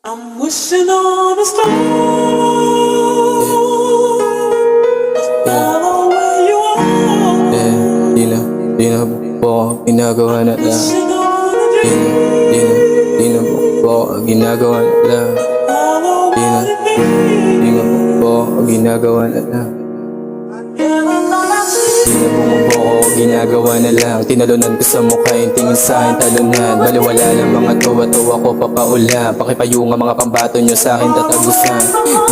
I'm wishing on a star. Follow where you are. Di na po ginagawa na lang. Wishing on a Di dream. na po ginagawa na lang. Follow what it Di means. na po ginagawa na lang. Never thought I'd see. Di na bumubo ko, ginagawa na lang. Tinalunan ko sa mukha yung tingin sa akin talunan. Baliwala lang mga tuwa-tuwa ko papaulan. Pakipayunga mga pambato nyo sa akin tatagusan.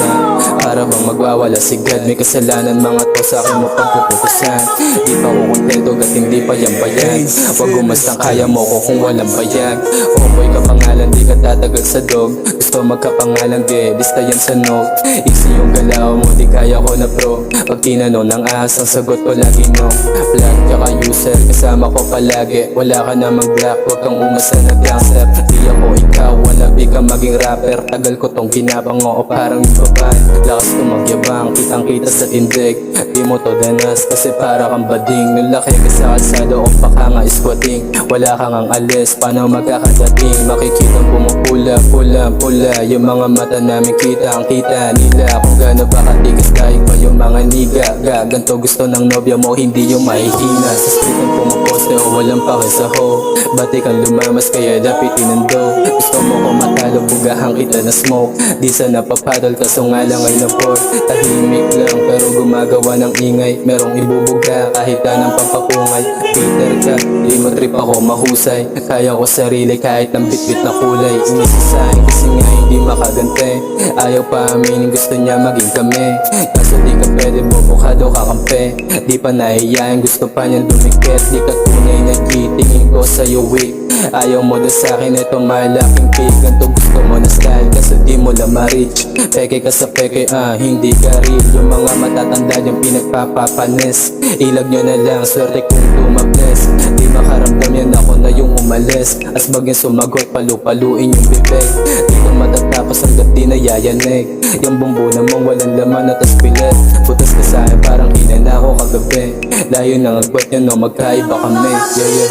Na para bang magwawala si God. May kasalanan mga to sa akin mo pagpuputusan. Di pa ko kontento gat hindi pa yan bayag. Wag gumastang kaya mo ko kung walang bayag. Oboy ka pangalan di ka tatagal sa dog. Gusto magkapangalan di, basta yan sa note. Easy yung galaw mo di kaya ko na pro. Pag tinanong ng ahas ang sagot ko lagi no. Vlog tsaka user kasama ko palagi. Wala ka namang black, huwag kang umasa na gangster. Di ako ikaw, wannabe ka maging rapper. Tagal ko tong ginabang o parang yung babae. Lakas ko magyabang, kitang kita sa tindig. Di mo to danas kasi para kang bading. Nung laki ka sa kalsado o baka nga squatting. Wala kang ang alis, paano magkakadating. Makikitang pumupula, pula yung mga mata namin kita ang kita nila. Kung gaano ba katigas dahil pa yung mga niga. Ganto gusto ng nobya mo, hindi yung mahihina. Sa street ang pumuposte o walang pake sa ho. Bati kang lumamas kaya dapitin ng dough. Gusto mo kung matalo, bugahan kita na smoke. Di sana papadol kaso nga lang ay na-board. Tahimik lang pero gumagawa ng ingay. Merong ibubuga kahit anong pampakungay. Peter ka, di mo trip ako mahusay. Kaya ko sarili kahit ng bitbit na kulay. Inisasahin kasi nga hindi makagante. Ayaw pa aminin gusto niya maging kami. Kaso di ka pwede bubukado kakampi. Di pa nahiyain gusto pa niyang dumikit. Di ka tunay na tingin ko sa'yo weak. Ayaw mo na sa'kin ito malaking cake. Ganto gusto mo na style kaso di mo lang ma-reach. Peke ka sa peke hindi ka real. Yung mga matatanda yung pinagpapapanis. Ilag nyo na lang swerte kung tumables. Di makaramdam yan ako na yung umalis. Asbag yung sumagot palu-paluin yung bibig. Di ka matatapos hanggat di nayayanig. Yung bumbunan mong walang laman at pilit. Butas ka sa'kin parang hinana ako kagabi. Layo ng agwat nyo no magkaiba kami. Yeah.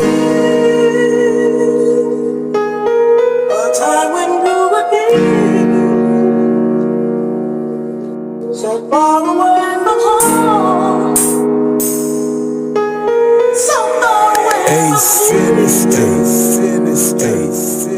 A time when we were here. So far away from home. So far away from home. Ace, finish, ace, finish, ace.